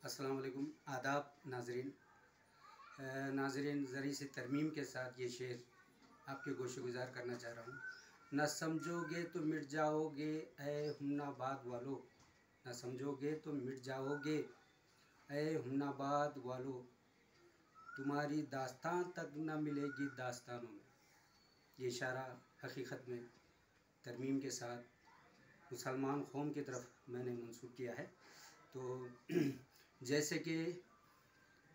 अस्सलाम वालेकुम, आदाब नाजरीन। नाजरीन ज़री से तरमीम के साथ ये शेर आपके गोशे गुजार करना चाह रहा हूँ। न समझोगे तो मिट जाओगे ऐ हुमनाबाद वालो, न समझोगे तो मिट जाओगे ऐ हुमनाबाद वालो, तुम्हारी दास्तान तक न मिलेगी दास्तानों में। ये इशारा हकीकत में तरमीम के साथ मुसलमान कौम की तरफ मैंने मंसूब किया है। तो जैसे कि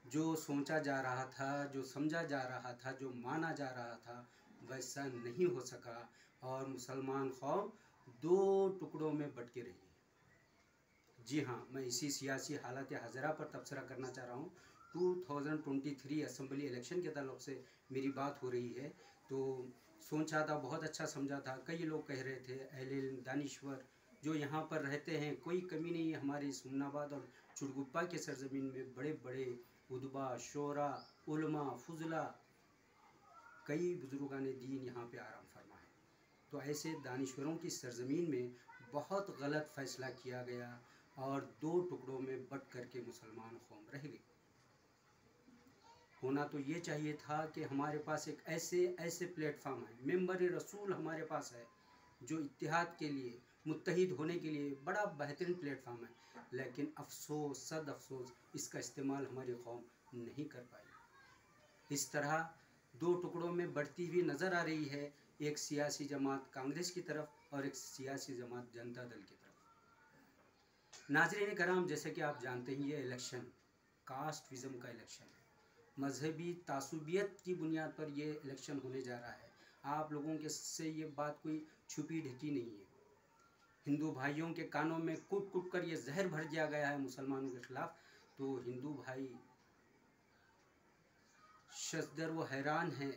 जो सोचा जा रहा था, जो समझा जा रहा था, जो माना जा रहा था, वैसा नहीं हो सका और मुसलमान कौम दो टुकड़ों में बट के रही। जी हाँ, मैं इसी सियासी हालत हज़रा पर तबसरा करना चाह रहा हूँ। 2023 असम्बली इलेक्शन के ताल्लुक़ से मेरी बात हो रही है। तो सोचा था, बहुत अच्छा समझा था। कई लोग कह रहे थे, अहले इल्म दानिश्वर जो यहाँ पर रहते हैं, कोई कमी नहीं है हमारे इस हुमनाबाद और चुड़गुप्पा के सरजमीन में। बड़े बड़े उदबा, शोरा, उलमा, फुजला, कई बुजुर्गान दीन यहाँ पे आराम फरमा है। तो ऐसे दानिश्वरों की सरजमीन में बहुत गलत फ़ैसला किया गया और दो टुकड़ों में बट करके मुसलमान कौम रह गई। होना तो ये चाहिए था कि हमारे पास एक ऐसे प्लेटफार्म है, मेंबर रसूल हमारे पास है, जो इत्तिहाद के लिए, मुत्तहिद होने के लिए बड़ा बेहतरीन प्लेटफार्म है। लेकिन अफसोस, सद अफसोस, इसका इस्तेमाल हमारी कौम नहीं कर पाई। इस तरह दो टुकड़ों में बढ़ती हुई नज़र आ रही है, एक सियासी जमात कांग्रेस की तरफ और एक सियासी जमात जनता दल की तरफ। नाज़रीन कराम, जैसे कि आप जानते हैं, ये इलेक्शन कास्टविज़म का इलेक्शन है। मजहबी तासुबियत की बुनियाद पर यह इलेक्शन होने जा रहा है। आप लोगों के से ये बात कोई छुपी ढकी नहीं है। हिंदू भाइयों के कानों में कूट कूट कर ये जहर भर दिया गया है मुसलमानों के खिलाफ। तो हिंदू भाई शजदर व हैरान हैं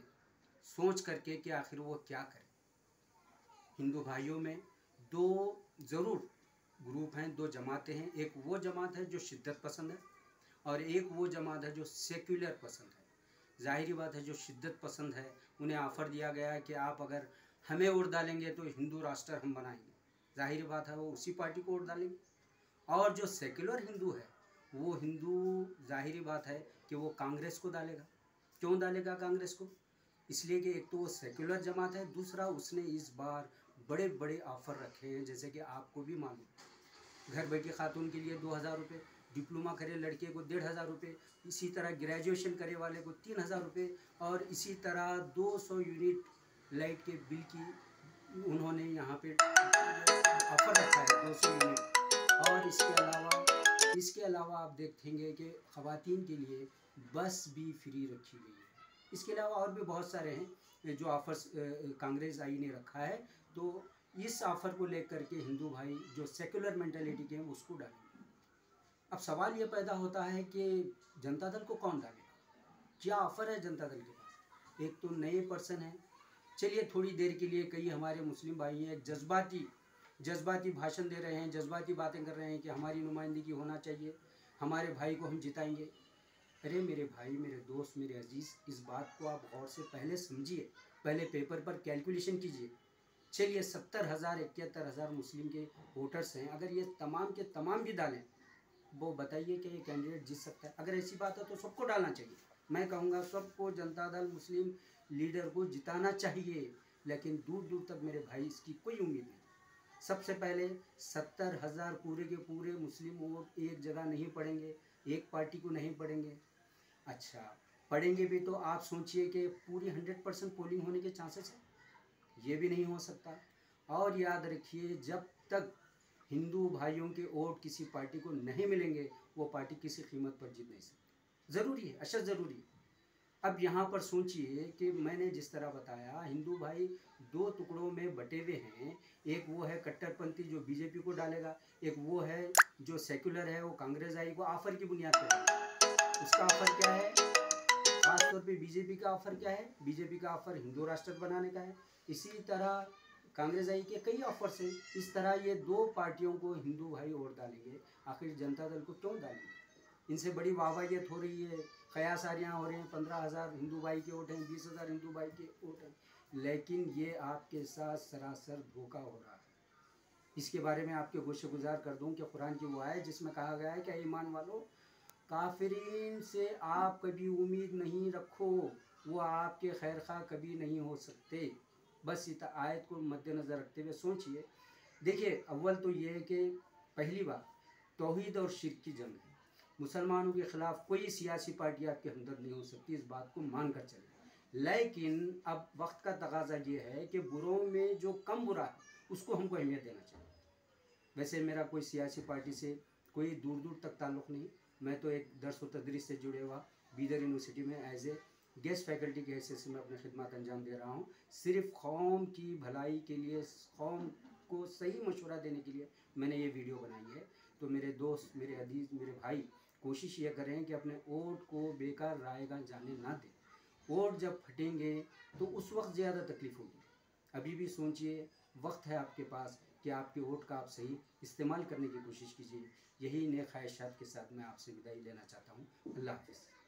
सोच करके कि आखिर वो क्या करें। हिंदू भाइयों में दो ज़रूर ग्रुप हैं, दो जमातें हैं। एक वो जमात है जो शिद्दत पसंद है और एक वो जमात है जो सेक्युलर पसंद है। ज़ाहिरी बात है, जो शिद्दत पसंद है उन्हें ऑफ़र दिया गया है कि आप अगर हमें वोट डालेंगे तो हिंदू राष्ट्र हम बनाएंगे। ज़ाहिर बात है, वो उसी पार्टी को वोट डालेंगे। और जो सेक्युलर हिंदू है, वो हिंदू ज़ाहिरी बात है कि वो कांग्रेस को डालेगा। क्यों डालेगा कांग्रेस को? इसलिए कि एक तो वो सेक्युलर जमात है, दूसरा उसने इस बार बड़े बड़े ऑफ़र रखे हैं। जैसे कि आपको भी मालूम, घर बैठी खातून के लिए 2000 रुपये, डिप्लोमा करे लड़के को 1500 रुपये, इसी तरह ग्रेजुएशन करे वाले को 3000 रुपये, और इसी तरह 200 यूनिट लाइट के बिल की उन्होंने यहाँ पे ऑफ़र रखा है, 200 यूनिट। और इसके अलावा आप देखेंगे कि ख़वातीन के लिए बस भी फ्री रखी गई है। इसके अलावा और भी बहुत सारे हैं जो ऑफ़र्स कांग्रेस आई ने रखा है। तो इस ऑफ़र को लेकर के हिंदू भाई जो सेकुलर मेंटालिटी के हैं उसको डालेंगे। अब सवाल ये पैदा होता है कि जनता दल को कौन डालेगा? क्या ऑफ़र है जनता दल के पास? एक तो नए पर्सन है। चलिए थोड़ी देर के लिए कई हमारे मुस्लिम भाई हैं जज्बाती भाषण दे रहे हैं, जज्बाती बातें कर रहे हैं कि हमारी नुमाइंदगी होना चाहिए, हमारे भाई को हम जिताएंगे। अरे मेरे भाई, मेरे दोस्त, मेरे अजीज़, इस बात को आप गौर से पहले समझिए, पहले पेपर पर कैलकुलेशन कीजिए। चलिए 70,000 71,000 मुस्लिम के वोटर्स हैं, अगर ये तमाम के तमाम भी डालें, वो बताइए कि ये कैंडिडेट जीत सकता है? अगर ऐसी बात है तो सबको डालना चाहिए। मैं कहूँगा सबको जनता दल मुस्लिम लीडर को जिताना चाहिए। लेकिन दूर दूर तक मेरे भाई इसकी कोई उम्मीद नहीं। सबसे पहले 70,000 पूरे के पूरे मुस्लिम वोट एक जगह नहीं पड़ेंगे, एक पार्टी को नहीं पड़ेंगे। अच्छा, पढ़ेंगे भी तो आप सोचिए कि पूरी 100% पोलिंग होने के चांसेस हैं, ये भी नहीं हो सकता। और याद रखिए, जब तक हिंदू भाइयों के वोट किसी पार्टी को नहीं मिलेंगे, वो पार्टी किसी कीमत पर जीत नहीं सकती। ज़रूरी है, अशद ज़रूरी है। अब यहाँ पर सोचिए कि मैंने जिस तरह बताया, हिंदू भाई दो टुकड़ों में बटे हुए हैं। एक वो है कट्टरपंथी जो बीजेपी को डालेगा, एक वो है जो सेक्युलर है, वो कांग्रेस आई को ऑफ़र की बुनियाद पर डालेगा। उसका ऑफ़र क्या है? खासतौर पे बीजेपी का ऑफ़र क्या है? बीजेपी का ऑफ़र हिंदू राष्ट्र बनाने का है। इसी तरह कांग्रेस आई के कई ऑफ़र्स हैं। इस तरह ये दो पार्टियों को हिंदू भाई वोट डालेंगे, आखिर जनता दल को क्यों डालेंगे? इनसे बड़ी वाहवाहियत हो रही है, कयासारियाँ हो रही हैं, 15,000 हिंदू भाई के वोट हैं, 20,000 हिंदू भाई के वोट हैं, लेकिन ये आपके साथ सरासर धोखा हो रहा है। इसके बारे में आपके गोशे गुजार कर दूं कि कुरान की वो आयत जिसमें कहा गया है कि ईमान वालों, काफिरीन से आप कभी उम्मीद नहीं रखो, वो आपके खैर खा कभी नहीं हो सकते। बस इस आयत को मद्देनज़र रखते हुए सोचिए। देखिए, अव्वल तो ये है कि पहली बात तौहीद और शिर्क की जंग है। मुसलमानों के ख़िलाफ़ कोई सियासी पार्टी आपके हमदर्द नहीं हो सकती, इस बात को मान कर चलें। लेकिन अब वक्त का तकाजा ये है कि बुरों में जो कम बुरा है उसको हमको अहमियत देना चाहिए। वैसे मेरा कोई सियासी पार्टी से कोई दूर दूर तक ताल्लुक़ नहीं। मैं तो एक दर्स व तदरीस से जुड़े हुआ बीदर यूनिवर्सिटी में एज ए गेस्ट फैकल्टी की हैसियत से मैं अपनी खिदमत अंजाम दे रहा हूँ। सिर्फ कौम की भलाई के लिए, कौम को सही मशवरा देने के लिए मैंने ये वीडियो बनाई है। तो मेरे दोस्त, मेरे अजीज़, मेरे भाई, कोशिश ये करें कि अपने वोट को बेकार रायगा जाने ना दें। वोट जब फटेंगे तो उस वक्त ज़्यादा तकलीफ़ होगी। अभी भी सोचिए, वक्त है आपके पास कि आपके वोट का आप सही इस्तेमाल करने की कोशिश कीजिए। यही नेक ख्वाहिशात के साथ मैं आपसे विदाई लेना चाहता हूँ। अल्लाह हाफ़िज़।